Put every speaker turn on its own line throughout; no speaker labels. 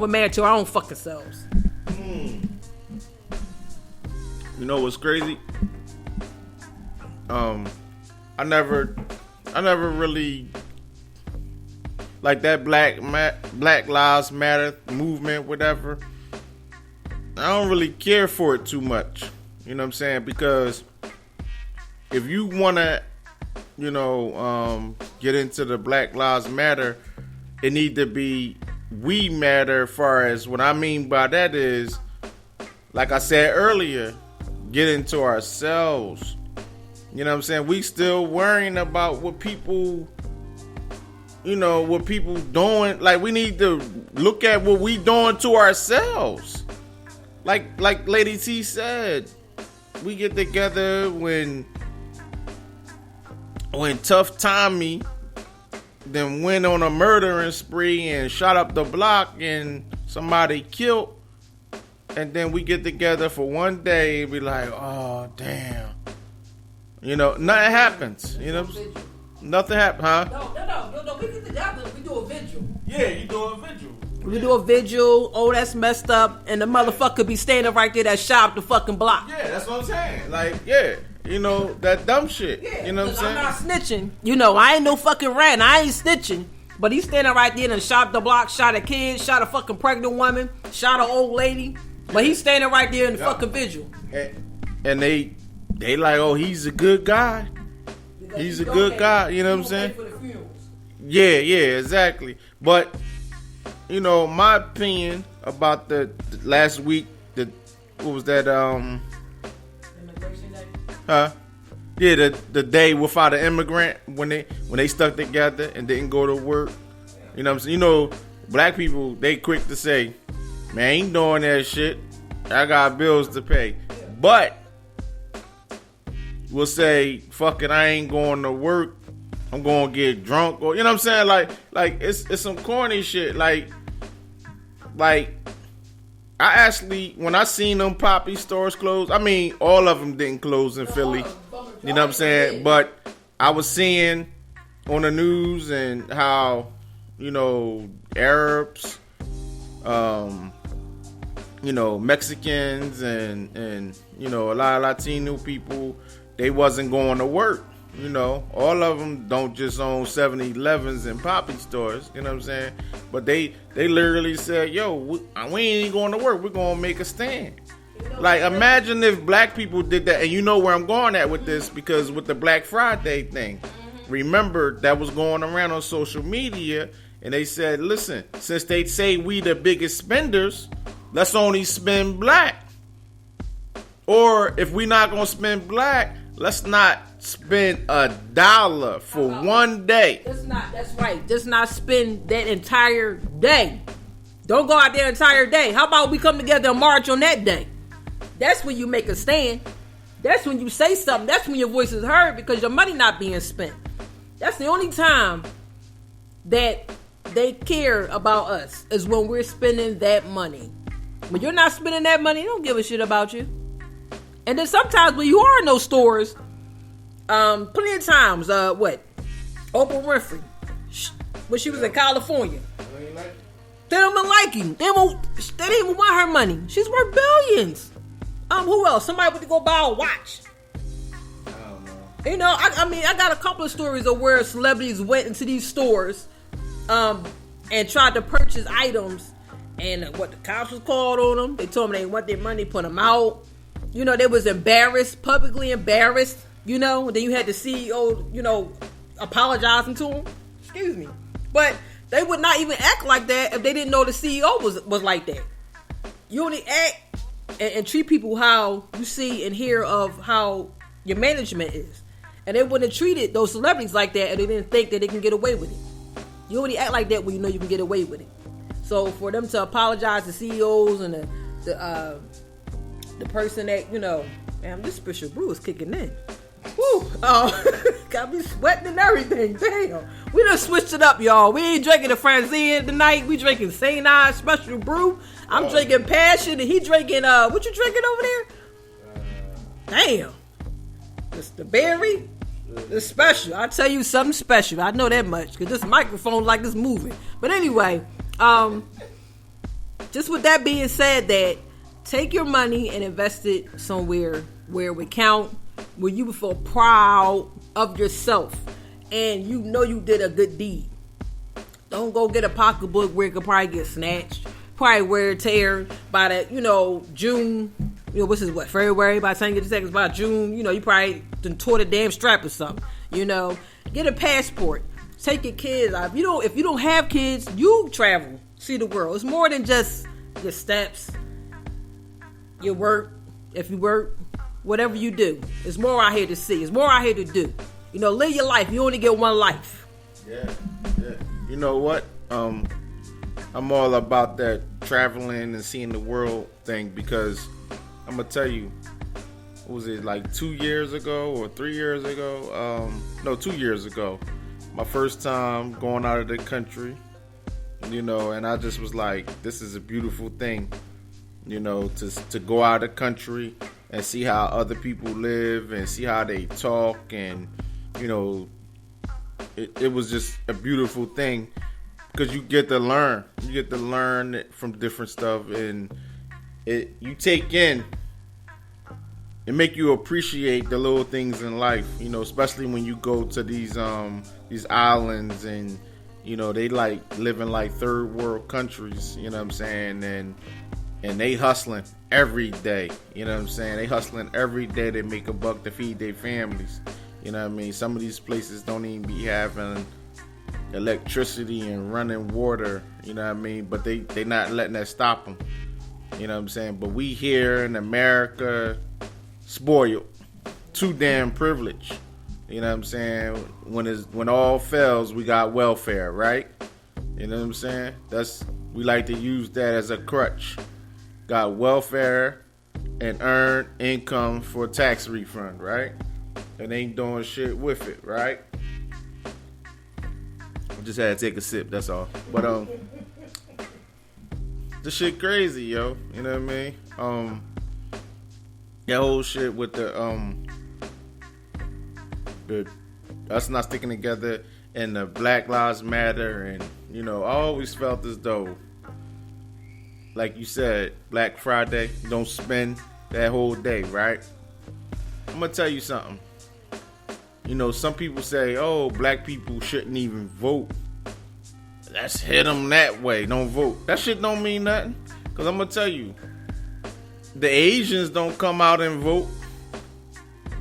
We're married to our own fucking selves.
You know what's crazy? I never really like that Black Lives Matter movement, whatever. I don't really care for it too much. You know what I'm saying? Because if you wanna, get into the Black Lives Matter, it need to be we matter. As far as what I mean by that is, like I said earlier, get into ourselves. You know what I'm saying? We still worrying about what people, what people doing. Like, we need to look at what we doing to ourselves. Like Lady T said, we get together when Tough Tommy then went on a murdering spree and shot up the block and somebody killed. And then we get together for one day and be like, oh, damn. Nothing happens. Nothing happens, huh?
No. We get together. We do a vigil.
Yeah, you do a vigil.
We do a vigil. Oh, that's messed up. And the motherfucker be standing right there that shot up the fucking block.
Yeah, that's what I'm saying. Like, yeah. That dumb shit.
Yeah,
you know what I'm saying?
I'm not snitching. I ain't no fucking rat. I ain't snitching. But he's standing right there and shot the block, shot a kid, shot a fucking pregnant woman, shot an old lady. But he's standing right there in the fucking vigil.
And they like, oh, he's a good guy. He's a good guy. You know what I'm saying? Yeah, exactly. But, my opinion about the last week, what was that, Huh? Yeah, the day without an immigrant when they stuck together and didn't go to work. You know what I'm saying? Black people, they quick to say, man, I ain't doing that shit. I got bills to pay. But we'll say, fuck it, I ain't going to work. I'm going to get drunk. Or, you know what I'm saying? Like it's some corny shit. Like I actually, when I seen them Poppy stores close, I mean, all of them didn't close in Philly. You know what I'm saying? But I was seeing on the news and how, Arabs, Mexicans and a lot of Latino people, they wasn't going to work. All of them don't just own 7-Elevens and Poppy stores. You know what I'm saying? But they literally said, yo, we ain't even going to work. We're going to make a stand. Like, imagine if black people did that. And you know where I'm going at with this, because with the Black Friday thing, remember that was going around on social media. And they said, listen, since they say we the biggest spenders, let's only spend black. Or if we not going to spend black, let's not spend $1 for one day.
That's right. Just not spend that entire day. Don't go out there entire day. How about we come together and march on that day? That's when you make a stand. That's when you say something. That's when your voice is heard, because your money not being spent. That's the only time that they care about us, is when we're spending that money. When you're not spending that money, they don't give a shit about you. And then sometimes when you are in those stores, plenty of times, Oprah Winfrey, when she was in California, they don't even like you. They didn't even want her money. She's worth billions. Who else? Somebody would go buy a watch. I don't know. I got a couple of stories of where celebrities went into these stores, and tried to purchase items, and what the cops was called on them. They told them they want their money, put them out. They was embarrassed, publicly embarrassed. Then you had the CEO, apologizing to him. Excuse me. But they would not even act like that if they didn't know the CEO was like that. You only act and treat people how you see and hear of how your management is. And they wouldn't have treated those celebrities like that if they didn't think that they can get away with it. You only act like that when you know you can get away with it. So for them to apologize to CEOs and the person that, man, this special brew is kicking in. Woo! Got me sweating and everything. Damn. We done switched it up, y'all. We ain't drinking the Franzia tonight. We drinking St. Ives special brew. I'm drinking Passion, and he drinking, what you drinking over there? Damn. It's the berry. The special. I'll tell you something special. I know that much, because this microphone like it's moving. But anyway, just with that being said, that take your money and invest it somewhere where it would count, where you would feel proud of yourself and you know you did a good deed. Don't go get a pocketbook where it could probably get snatched, probably wear tear by the, June, what's this, February, by the time you get the seconds, by June, you probably done tore the damn strap or something, Get a passport. Take your kids out. If you don't have kids, you travel, see the world. It's more than just your steps, your work, if you work, whatever you do. It's more out here to see. It's more out here to do. Live your life. You only get one life.
Yeah. You know what? I'm all about that traveling and seeing the world thing, because I'm going to tell you, what was it, like 2 years ago or 3 years ago? No, 2 years ago. My first time going out of the country, and I just was like, this is a beautiful thing, to go out of the country and see how other people live and see how they talk, and, it was just a beautiful thing, because you get to learn. You get to learn from different stuff, and you take in. It make you appreciate the little things in life, especially when you go to these islands, and they like living like third world countries, you know what I'm saying, and they hustling every day, you know what I'm saying, they hustling every day to make a buck to feed their families, you know what I mean. Some of these places don't even be having electricity and running water, you know what I mean, but they not letting that stop them, you know what I'm saying. But we here in America, spoiled, too damn privileged. You know what I'm saying? When all fails, we got welfare, right? You know what I'm saying? We like to use that as a crutch. Got welfare and earn income for a tax refund, right? And ain't doing shit with it, right? I just had to take a sip, that's all. But this shit crazy, yo. You know what I mean? That whole shit with the us not sticking together and the Black Lives Matter, and I always felt as though, like you said, Black Friday, don't spend that whole day, right? I'm gonna tell you something. Some people say, oh, black people shouldn't even vote. Let's hit them that way. Don't vote. That shit don't mean nothing. Because I'm gonna tell you, the Asians don't come out and vote.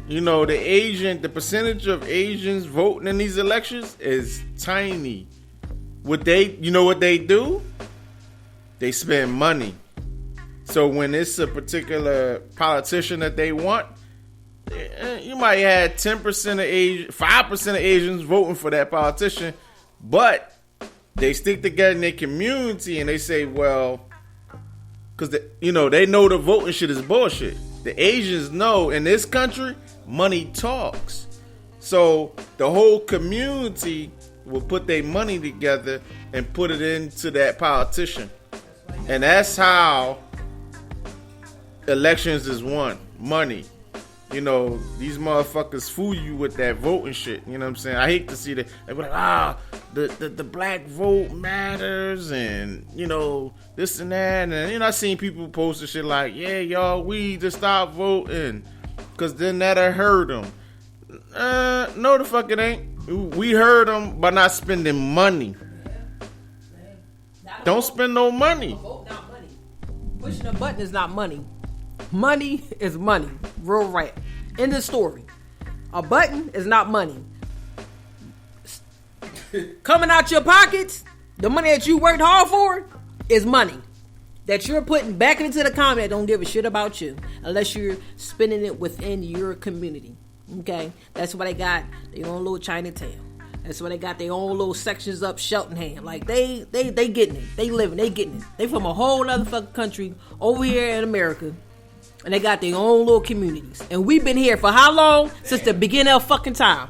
The percentage of Asians voting in these elections is tiny. What they do? They spend money. So when it's a particular politician that they want, you might have 10% of Asians, 5% of Asians voting for that politician, but they stick together in their community and they say, well, because they know the voting shit is bullshit. The Asians know in this country, money talks. So the whole community will put their money together and put it into that politician. And that's how elections is won. Money. These motherfuckers fool you with that voting shit. You know what I'm saying? I hate to see that. They be like, the black vote matters, and this and that, and I seen people post the shit like, yeah, y'all, we need to stop voting, cause then that'll hurt them. No, the fuck it ain't. We hurt them by not spending money. Don't spend no money.
Vote not money. Pushing a button is not money. Money is money. Real rap. End of story. A button is not money. Coming out your pockets, the money that you worked hard for is money that you're putting back into the economy that don't give a shit about you unless you're spending it within your community. Okay? That's why they got their own little Chinatown. That's why they got their own little sections up Cheltenham. Like, they getting it. They living. They getting it. They from a whole other fucking country over here in America. And they got their own little communities. And we've been here for how long? Since the beginning of fucking time.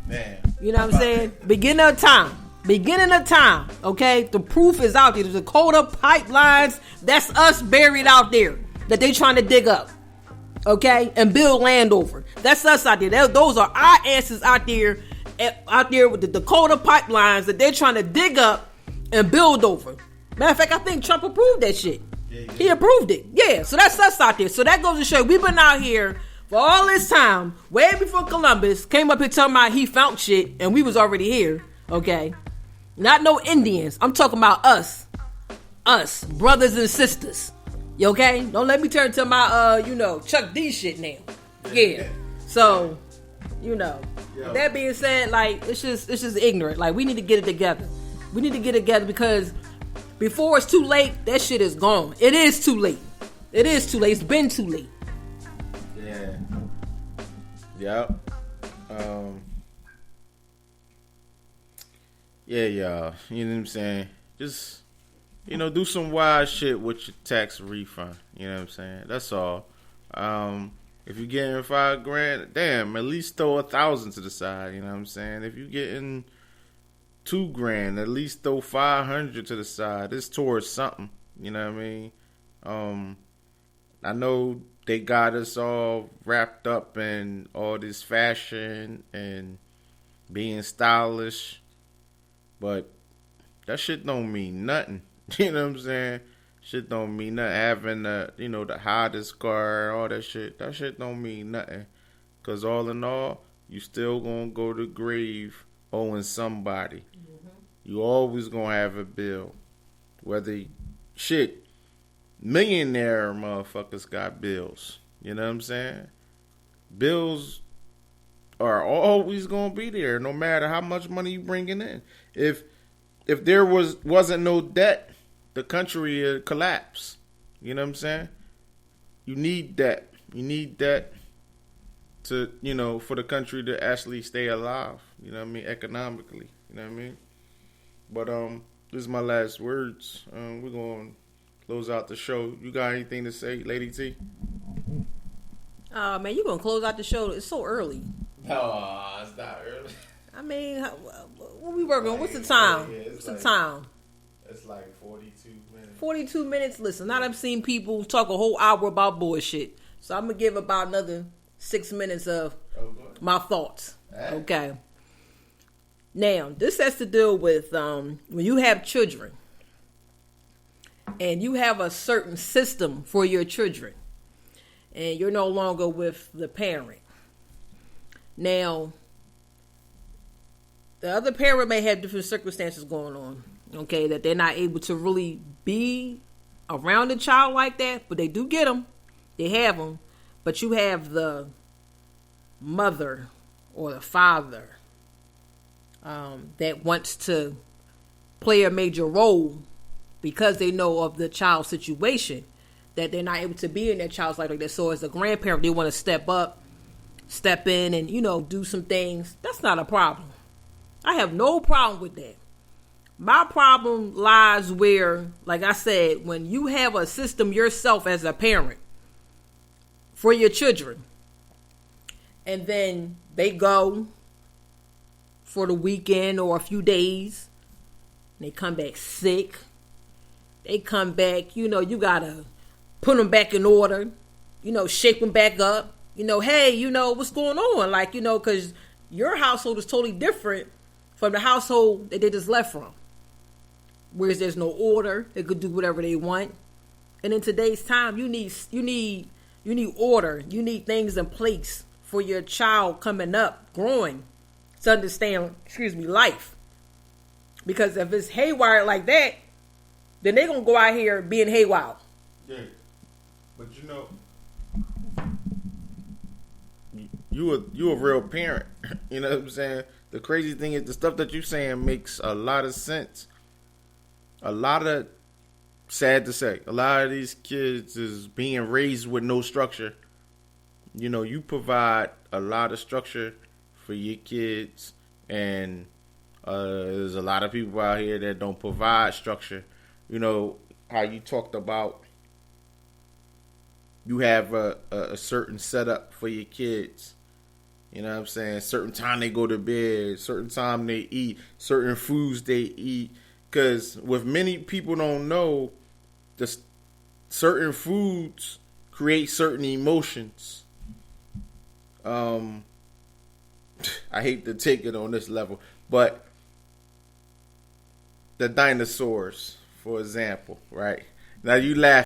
Man.
You know what I'm saying? Beginning of time. Beginning of time. Okay? The proof is out there. The Dakota pipelines, that's us buried out there that they trying to dig up. Okay? And build land over. That's us out there. Those are our ancestors out there with the Dakota pipelines that they're trying to dig up and build over. Matter of fact, I think Trump approved that shit.
Yeah.
He approved it. Yeah, so that's us out there. So that goes to show we've been out here for all this time, way before Columbus came up here talking about he found shit, and we was already here. Okay, not no Indians. I'm talking about us, brothers and sisters. You okay? Don't let me turn to my Chuck D shit now. Yeah. So, with that being said, like it's just ignorant. Like we need to get it together. We need to get it together because before it's too late, that shit is gone. It is too late. It is too late. It's been too late.
Yeah. Yep. Yeah, y'all. You know what I'm saying? Just, do some wild shit with your tax refund. You know what I'm saying? That's all. If you're getting $5,000, damn, at least throw 1,000 to the side. You know what I'm saying? If you're getting $2,000, at least throw 500 to the side. It's towards something. You know what I mean? I know they got us all wrapped up in all this fashion and being stylish, but that shit don't mean nothing. You know what I'm saying? Shit don't mean nothing. Having the hottest car, all that shit don't mean nothing. Cause all in all, you still gonna go to the grave owing somebody. Mm-hmm. You always gonna have a bill. Millionaire motherfuckers got bills. You know what I'm saying? Bills are always gonna be there, no matter how much money you bringing in. If there wasn't no debt, the country would collapse. You know what I'm saying? You need that. You need that to, for the country to actually stay alive. You know what I mean? Economically. You know what I mean? But this is my last words. We're gonna close out the show. You got anything to say, Lady T?
Man, you gonna close out the show? It's so early.
No, it's not early.
I mean, what we working on? What's the time? What's the time?
It's like 42 minutes.
42 minutes. Listen, now I've seen people talk a whole hour about bullshit. So I'm going to give about another 6 minutes of my thoughts. Okay. Now, this has to do with when you have children and you have a certain system for your children and you're no longer with the parent. Now, the other parent may have different circumstances going on, okay, that they're not able to really be around a child like that, but they do get them. They have them. But you have the mother or the father that wants to play a major role because they know of the child's situation, that they're not able to be in their child's life like that. So as a grandparent, they want to step in and, do some things. That's not a problem. I have no problem with that. My problem lies where, like I said, when you have a system yourself as a parent for your children, and then they go for the weekend or a few days, and they come back sick. They come back, you gotta put them back in order, shape them back up, hey, what's going on? Like, because your household is totally different from the household that they just left from. Whereas there's no order, they could do whatever they want. And in today's time, you need order. You need things in place for your child coming up, growing, to understand, life. Because if it's haywire like that, then they're gonna go out here being haywire.
Yeah, but you a real parent. You know what I'm saying? The crazy thing is the stuff that you're saying makes a lot of sense. Sad to say, a lot of these kids is being raised with no structure. You provide a lot of structure for your kids, and there's a lot of people out here that don't provide structure. How you talked about you have a certain setup for your kids. You know what I'm saying? Certain time they go to bed, certain time they eat, certain foods they eat. Because what many people don't know, certain foods create certain emotions. I hate to take it on this level, but the dinosaurs, for example, right? Now you laugh